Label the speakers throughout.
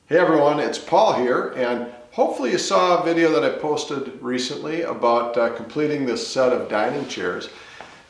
Speaker 1: Hey everyone, it's Paul here, and hopefully you saw a video that I posted recently about completing this set of dining chairs.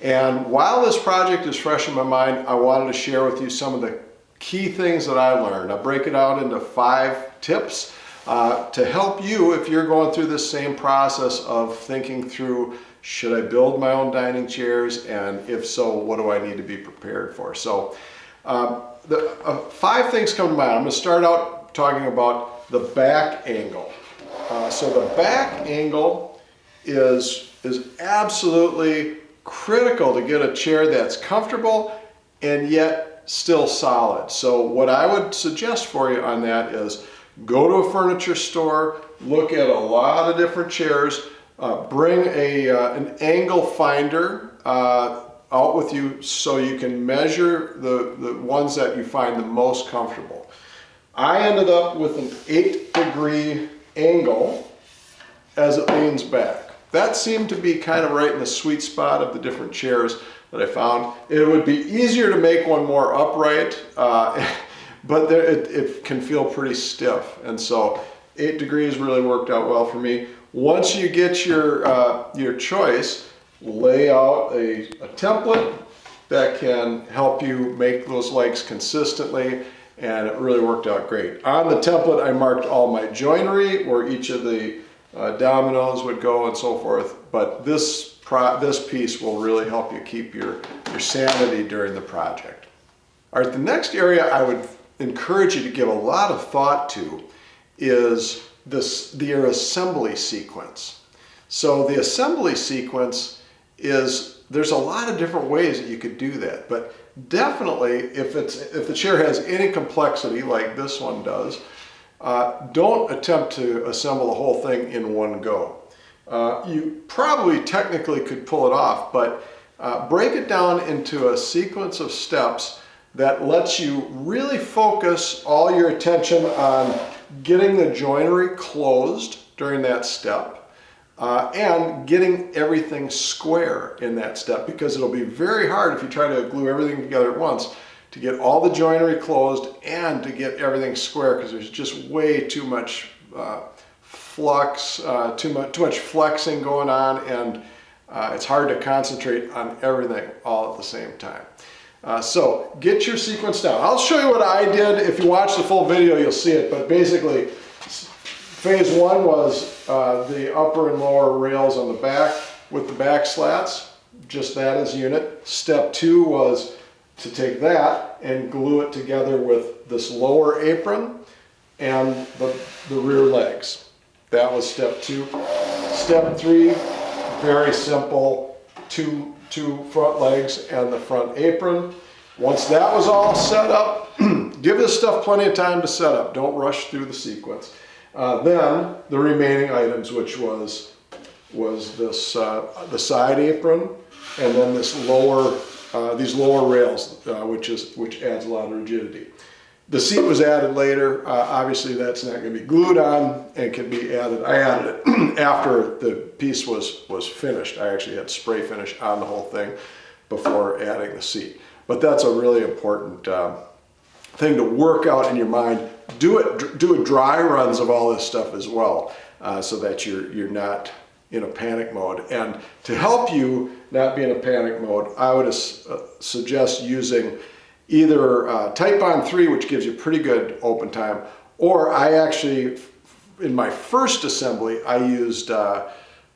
Speaker 1: And while this project is fresh in my mind, I wanted to share with you some of the key things that I learned. I'll break it out into 5 tips to help you if you're going through this same process of thinking through, should I build my own dining chairs, and if so, what do I need to be prepared for? So 5 things come to mind. I'm going to start out talking about the back angle. So the back angle is absolutely critical to get a chair that's comfortable and yet still solid. So what I would suggest for you on that is go to a furniture store, look at a lot of different chairs, bring an angle finder out with you so you can measure the ones that you find the most comfortable. I ended up with an 8-degree angle as it leans back. That seemed to be kind of right in the sweet spot of the different chairs that I found. It would be easier to make one more upright, but it can feel pretty stiff. And so 8 degrees really worked out well for me. Once you get your choice, lay out a template that can help you make those legs consistently, and it really worked out great. On the template, I marked all my joinery, where each of the dominoes would go and so forth, but this piece will really help you keep your sanity during the project. All right, the next area I would encourage you to give a lot of thought to is your assembly sequence. So the assembly sequence there's a lot of different ways that you could do that, but definitely if the chair has any complexity like this one does, don't attempt to assemble the whole thing in one go. You probably technically could pull it off, but break it down into a sequence of steps that lets you really focus all your attention on getting the joinery closed during that step, and getting everything square in that step, because it'll be very hard if you try to glue everything together at once to get all the joinery closed and to get everything square, because there's just way too much flux, too much flexing going on, and it's hard to concentrate on everything all at the same time. So get your sequence down. I'll show you what I did. If you watch the full video, you'll see it, but basically phase 1 was the upper and lower rails on the back with the back slats, just that as a unit. Step 2 was to take that and glue it together with this lower apron and the rear legs. That was step 2. Step 3, very simple, two front legs and the front apron. Once that was all set up, give this stuff plenty of time to set up. Don't rush through the sequence. Then the remaining items, which was this the side apron, and then this these lower rails, which adds a lot of rigidity. The seat was added later. Obviously, that's not going to be glued on and can be added. I added it after the piece was finished. I actually had spray finish on the whole thing before adding the seat. But that's a really important thing to work out in your mind. Do dry runs of all this stuff as well, so that you're not in a panic mode. And to help you not be in a panic mode, I would suggest using either Titebond 3, which gives you pretty good open time, or I actually, in my first assembly, I used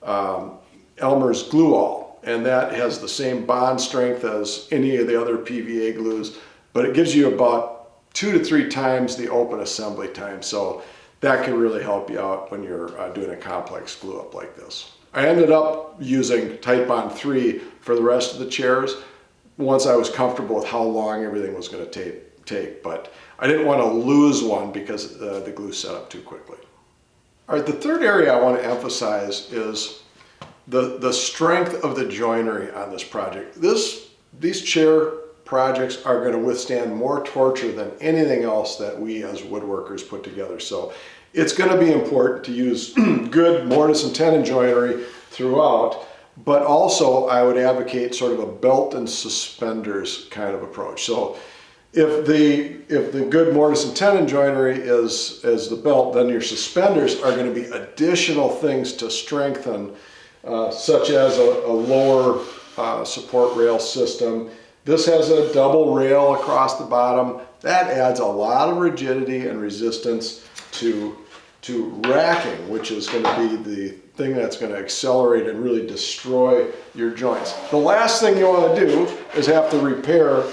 Speaker 1: Elmer's Glue All, and that has the same bond strength as any of the other PVA glues, but it gives you about 2 to 3 times the open assembly time, so that can really help you out when you're doing a complex glue up like this. I ended up using Titebond 3 for the rest of the chairs once I was comfortable with how long everything was going to take, but I didn't want to lose one because the glue set up too quickly. All right, the third area I want to emphasize is the strength of the joinery on this project. These chair projects are going to withstand more torture than anything else that we as woodworkers put together. So it's going to be important to use good mortise and tenon joinery throughout, but also I would advocate sort of a belt and suspenders kind of approach. So If the good mortise and tenon joinery is the belt, then your suspenders are going to be additional things to strengthen, such as a lower support rail system. This has a double rail across the bottom. That adds a lot of rigidity and resistance to racking, which is going to be the thing that's going to accelerate and really destroy your joints. The last thing you want to do is have to repair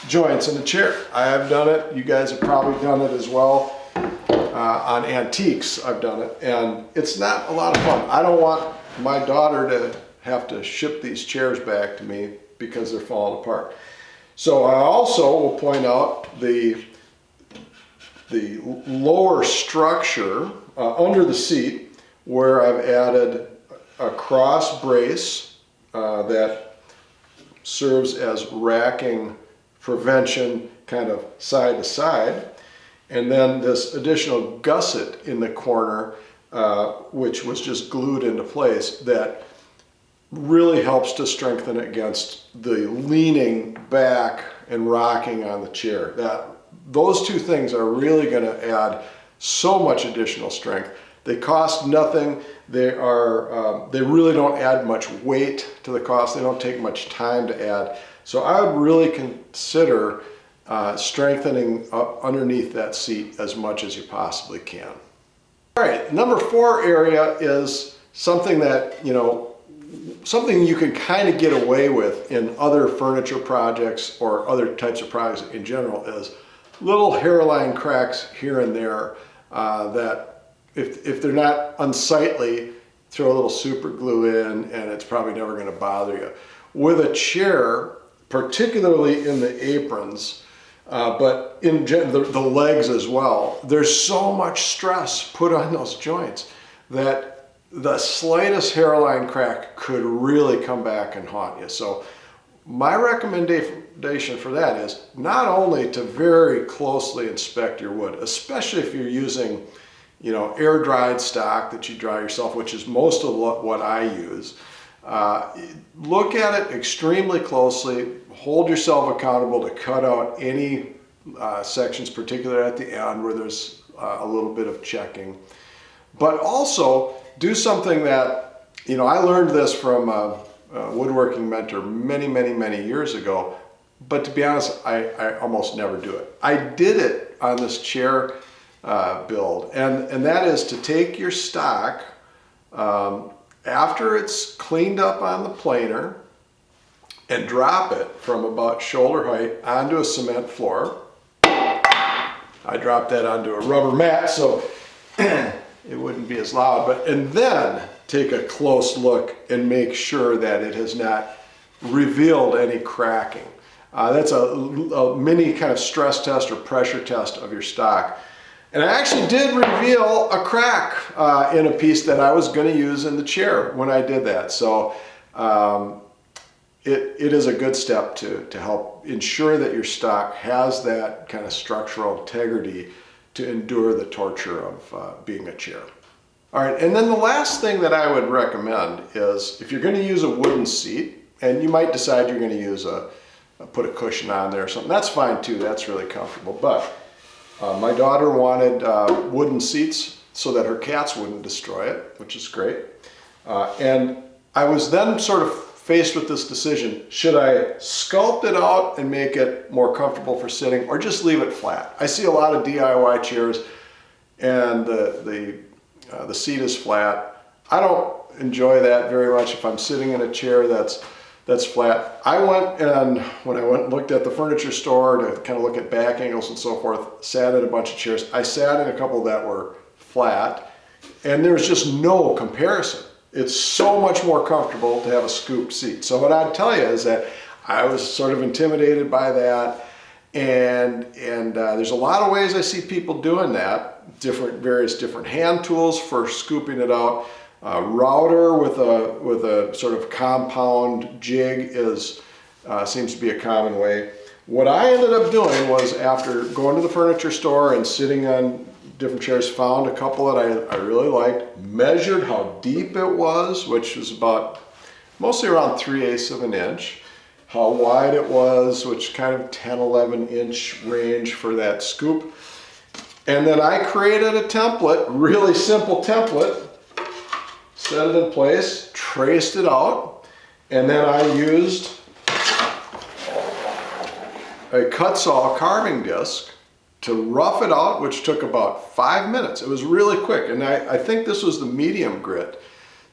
Speaker 1: joints in the chair. I have done it. You guys have probably done it as well. On antiques, I've done it, and it's not a lot of fun. I don't want my daughter to have to ship these chairs back to me because they're falling apart. So I also will point out the lower structure under the seat, where I've added a cross brace that serves as racking prevention, kind of side to side, and then this additional gusset in the corner, which was just glued into place, that really helps to strengthen against the leaning back and rocking on the chair. Those two things are really going to add so much additional strength. They cost nothing. They really don't add much weight to the cost. They don't take much time to add. So I would really consider strengthening up underneath that seat as much as you possibly can. All right, number 4 area is something that, something you can kind of get away with in other furniture projects or other types of projects in general, is little hairline cracks here and there that if they're not unsightly, throw a little super glue in and it's probably never going to bother you. With a chair, particularly in the aprons, but in the legs as well, there's so much stress put on those joints that the slightest hairline crack could really come back and haunt you. So my recommendation for that is not only to very closely inspect your wood, especially if you're using, air dried stock that you dry yourself, which is most of what I use. Look at it extremely closely. Hold yourself accountable to cut out any sections, particularly at the end where there's a little bit of checking. But also do something that, I learned this from a woodworking mentor many years ago, but to be honest, I almost never do it. I did it on this chair build, and that is to take your stock after it's cleaned up on the planer and drop it from about shoulder height onto a cement floor. I dropped that onto a rubber mat so it wouldn't be as loud, and then take a close look and make sure that it has not revealed any cracking. That's a mini kind of stress test or pressure test of your stock. And I actually did reveal a crack in a piece that I was going to use in the chair when I did that. So it is a good step to help ensure that your stock has that kind of structural integrity to endure the torture of being a chair. All right, and then the last thing that I would recommend is if you're going to use a wooden seat, and you might decide you're going to use put a cushion on there or something, that's fine too, that's really comfortable. But my daughter wanted wooden seats so that her cats wouldn't destroy it, which is great. And I was then sort of faced with this decision: should I sculpt it out and make it more comfortable for sitting, or just leave it flat? I see a lot of DIY chairs and the seat is flat. I don't enjoy that very much if I'm sitting in a chair that's flat. When I went and looked at the furniture store to kind of look at back angles and so forth, sat in a bunch of chairs. I sat in a couple that were flat, and there's just no comparison. It's so much more comfortable to have a scooped seat. So what I'd tell you is that I was sort of intimidated by that, and there's a lot of ways I see people doing that. Various different hand tools for scooping it out. Router with a sort of compound jig seems to be a common way. What I ended up doing was, after going to the furniture store and sitting on different chairs, found a couple that I really liked, measured how deep it was, which was about mostly around 3/8 of an inch, how wide it was, which kind of 10, 11 inch range for that scoop. And then I created a template, really simple template, set it in place, traced it out, and then I used a Kutzall carving disc to rough it out, which took about 5 minutes. It was really quick, and I think this was the medium grit.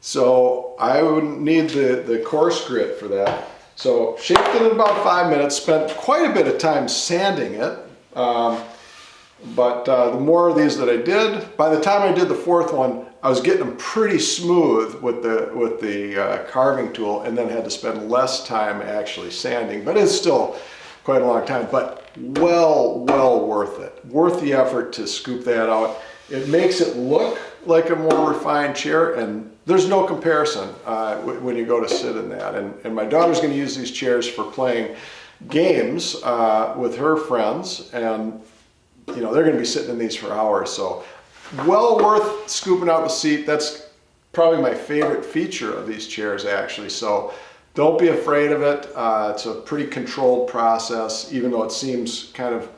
Speaker 1: So I wouldn't need the coarse grit for that. So shaped it in about 5 minutes, spent quite a bit of time sanding it. But the more of these that I did, by the time I did the fourth one, I was getting them pretty smooth with the carving tool, and then had to spend less time actually sanding. But it's still quite a long time, but well worth it. Worth the effort to scoop that out. It makes it look like a more refined chair, and there's no comparison when you go to sit in that. And my daughter's going to use these chairs for playing games with her friends, and you know, they're going to be sitting in these for hours. So well worth scooping out the seat. That's probably my favorite feature of these chairs, actually. So don't be afraid of it. It's a pretty controlled process, even though it seems kind of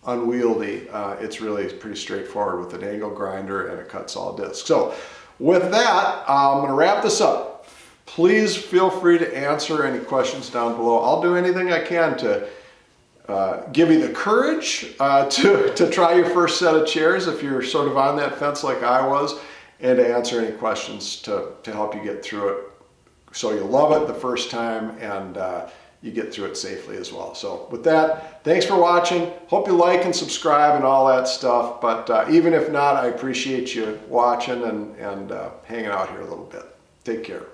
Speaker 1: unwieldy. It's really pretty straightforward with an angle grinder and a Kutzall disc. So with that, I'm going to wrap this up. Please feel free to answer any questions down below. I'll do anything I can to give you the courage to try your first set of chairs if you're sort of on that fence like I was, and to answer any questions to help you get through it so you love it the first time and you get through it safely as well. So with that, thanks for watching. Hope you like and subscribe and all that stuff, but even if not, I appreciate you watching and hanging out here a little bit. Take care.